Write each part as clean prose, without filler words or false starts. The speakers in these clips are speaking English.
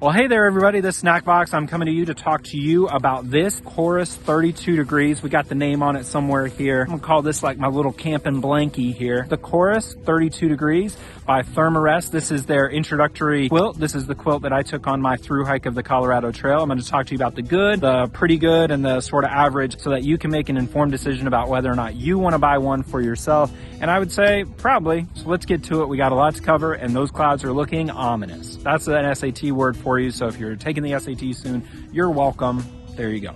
Well, hey there, everybody. This is Snackbox. I'm coming to you to talk to you about this Corus 32 degrees. We got the name on it somewhere here. I'm gonna call this like my little camping blankie here. The Corus 32 degrees by Thermarest. This is their introductory quilt. This is the quilt that I took on my through hike of the Colorado Trail. I'm going to talk to you about the good, the pretty good, and the sort of average so that you can make an informed decision about whether or not you want to buy one for yourself. And I would say probably. So let's get to it. We got a lot to cover, and those clouds are looking ominous. That's an SAT word for you. So if you're taking the SAT soon, you're welcome. There you go.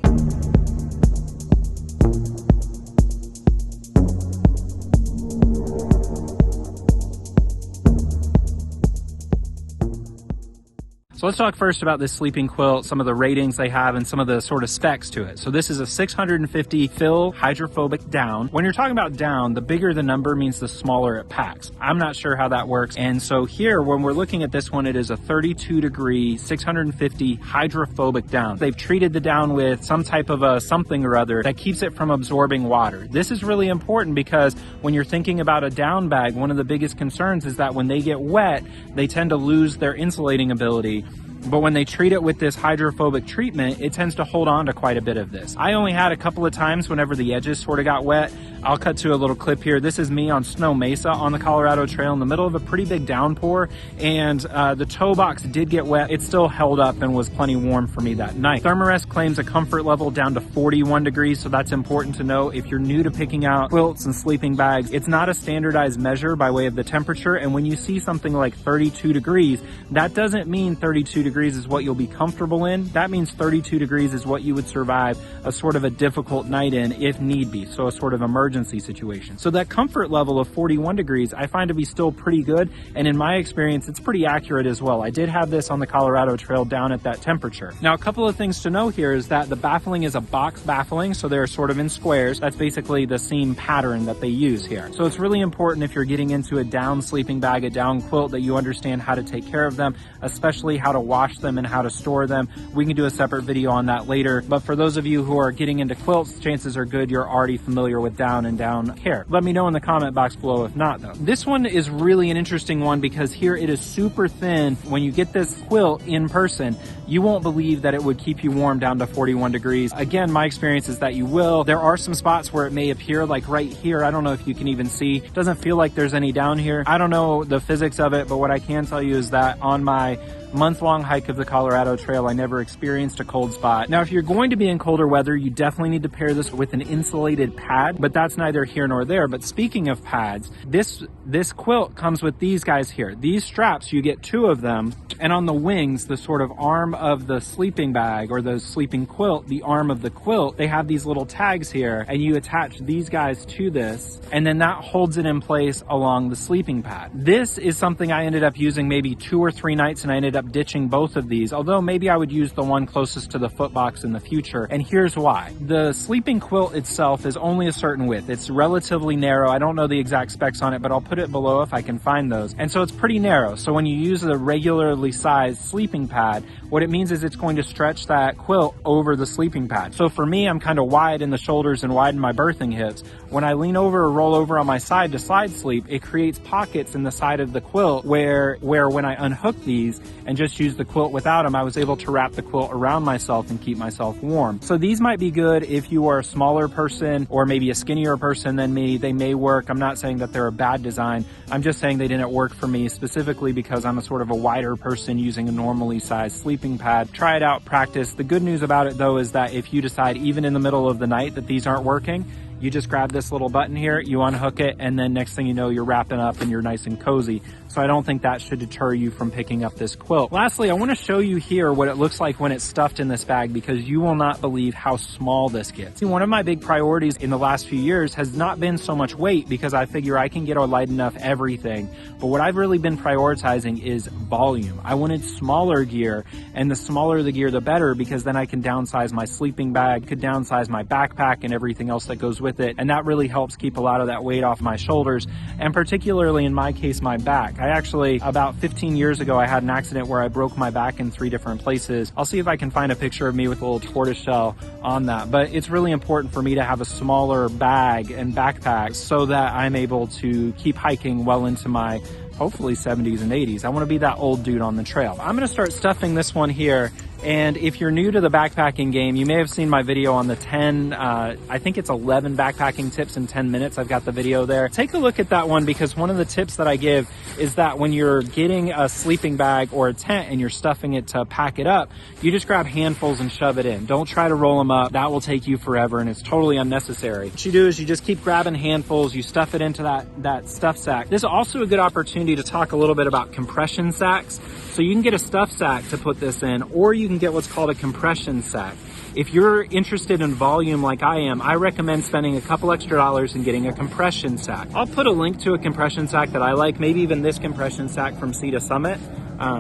So let's talk first about this sleeping quilt, some of the ratings they have and some of the sort of specs to it. So this is a 650 fill hydrophobic down. When you're talking about down, the bigger the number means the smaller it packs. I'm not sure how that works. And so here, when we're looking at this one, it is a 32 degree, 650 hydrophobic down. They've treated the down with some type of a something or other that keeps it from absorbing water. This is really important because when you're thinking about a down bag, one of the biggest concerns is that when they get wet, they tend to lose their insulating ability. But when they treat it with this hydrophobic treatment, it tends to hold on to quite a bit of this. I only had a couple of times whenever the edges sort of got wet. I'll cut to a little clip here. This is me on Snow Mesa on the Colorado Trail in the middle of a pretty big downpour, and the toe box did get wet. It still held up and was plenty warm for me that night. Thermarest claims a comfort level down to 41 degrees, so that's important to know. If you're new to picking out quilts and sleeping bags, it's not a standardized measure by way of the temperature, and when you see something like 32 degrees, that doesn't mean 32 degrees is what you'll be comfortable in. That means 32 degrees is what you would survive a sort of a difficult night in if need be, so a sort of emergency situation. So that comfort level of 41 degrees I find to be still pretty good, and in my experience it's pretty accurate as well. I did have this on the Colorado Trail down at that temperature. Now a couple of things to know here is that the baffling is a box baffling, so they're sort of in squares. That's basically the seam pattern that they use here. So it's really important if you're getting into a down sleeping bag, a down quilt, that you understand how to take care of them, especially how to wash them and how to store them. We can do a separate video on that later, but for those of you who are getting into quilts, chances are good you're already familiar with down and down care. Let me know in the comment box below if not though. This one is really an interesting one because here it is super thin. When you get this quilt in person, you won't believe that it would keep you warm down to 41 degrees. Again, my experience is that you will. There are some spots where it may appear, like right here. I don't know if you can even see. It doesn't feel like there's any down here. I don't know the physics of it, but what I can tell you is that on my month-long hike of the Colorado Trail, I never experienced a cold spot. Now, if you're going to be in colder weather, you definitely need to pair this with an insulated pad, but that's neither here nor there. But speaking of pads, this quilt comes with these guys here. These straps, you get 2 of them, and on the wings, the sort of arm of the sleeping bag or the sleeping quilt, the arm of the quilt, they have these little tags here, and you attach these guys to this, and then that holds it in place along the sleeping pad. This is something I ended up using maybe 2 or 3 nights, and I ended up ditching both of these, although maybe I would use the one closest to the foot box in the future, and here's why. The sleeping quilt itself is only a certain width. It's relatively narrow. I don't know the exact specs on it, but I'll put it below if I can find those. And so it's pretty narrow. So when you use a regularly sized sleeping pad, what it means is it's going to stretch that quilt over the sleeping pad. So for me, I'm kind of wide in the shoulders and wide in my birthing hips. When I lean over or roll over on my side to side sleep, it creates pockets in the side of the quilt where when I unhook these and just use the quilt without them, I was able to wrap the quilt around myself and keep myself warm. So these might be good if you are a smaller person or maybe a skinnier person than me. They may work. I'm not saying that they're a bad design. I'm just saying they didn't work for me specifically because I'm a sort of a wider person using a normally sized sleeping pad. Try it out, practice. The good news about it though is that if you decide even in the middle of the night that these aren't working, you just grab this little button here, you unhook it, and then next thing you know, you're wrapping up and you're nice and cozy. So I don't think that should deter you from picking up this quilt. Lastly, I want to show you here what it looks like when it's stuffed in this bag because you will not believe how small this gets. One of my big priorities in the last few years has not been so much weight because I figure I can get a light enough everything. But what I've really been prioritizing is volume. I wanted smaller gear, and the smaller the gear, the better, because then I can downsize my sleeping bag, could downsize my backpack and everything else that goes with it. And that really helps keep a lot of that weight off my shoulders, and particularly in my case, my back. I actually, about 15 years ago, I had an accident where I broke my back in 3 different places. I'll see if I can find a picture of me with a little tortoise shell on that. But it's really important for me to have a smaller bag and backpack so that I'm able to keep hiking well into my hopefully 70s and 80s. I want to be that old dude on the trail. I'm going to start stuffing this one here. And if you're new to the backpacking game, you may have seen my video on the 10, I think it's 11 backpacking tips in 10 minutes. I've got the video there. Take a look at that one, because one of the tips that I give is that when you're getting a sleeping bag or a tent and you're stuffing it to pack it up, you just grab handfuls and shove it in. Don't try to roll them up. That will take you forever and it's totally unnecessary. What you do is you just keep grabbing handfuls, you stuff it into that stuff sack. This is also a good opportunity to talk a little bit about compression sacks. So you can get a stuff sack to put this in, or you can get what's called a compression sack. If you're interested in volume like I am, I recommend spending a couple extra dollars and getting a compression sack. I'll put a link to a compression sack that I like, maybe even this compression sack from Sea to Summit.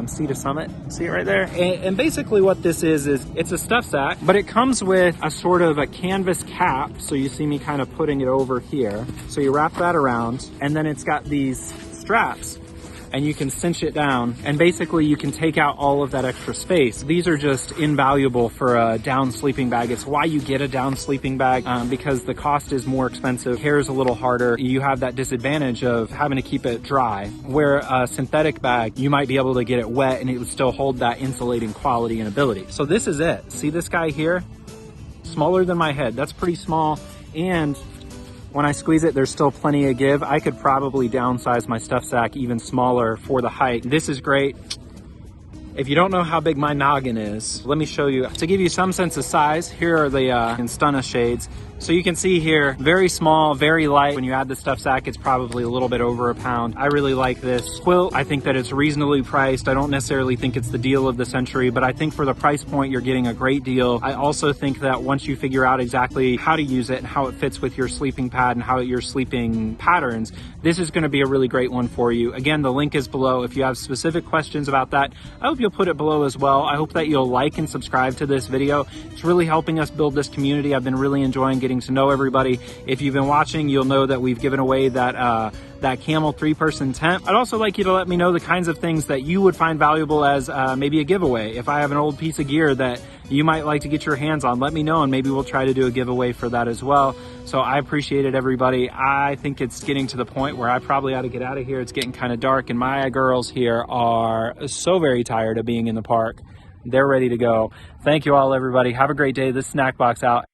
Sea to Summit, see it right there? And basically what this is it's a stuff sack, but it comes with a sort of a canvas cap. So you see me kind of putting it over here. So you wrap that around, and then it's got these straps, and you can cinch it down, and basically you can take out all of that extra space. These are just invaluable for a down sleeping bag. It's why you get a down sleeping bag, because the cost is more expensive, hair is a little harder. You have that disadvantage of having to keep it dry, where a synthetic bag, you might be able to get it wet and it would still hold that insulating quality and ability. So this is it. See this guy here? Smaller than my head. That's pretty small, and when I squeeze it, there's still plenty of give. I could probably downsize my stuff sack even smaller for the height. This is great. If you don't know how big my noggin is, let me show you. To give you some sense of size, here are the Instana shades. So you can see here, very small, very light. When you add the stuff sack, it's probably a little bit over a pound. I really like this quilt. I think that it's reasonably priced. I don't necessarily think it's the deal of the century, but I think for the price point, you're getting a great deal. I also think that once you figure out exactly how to use it and how it fits with your sleeping pad and how your sleeping patterns, this is gonna be a really great one for you. Again, the link is below. If you have specific questions about that, I hope you'll put it below as well. I hope that you'll like and subscribe to this video. It's really helping us build this community. I've been really enjoying getting to know everybody. If you've been watching, you'll know that we've given away that camel 3-person tent. I'd also like you to let me know the kinds of things that you would find valuable as maybe a giveaway. If I have an old piece of gear that you might like to get your hands on, let me know and maybe we'll try to do a giveaway for that as well. So I appreciate it, everybody. I think it's getting to the point where I probably ought to get out of here. It's getting kind of dark and my girls here are so very tired of being in the park. They're ready to go. Thank you all, everybody. Have a great day. This Snack Box out.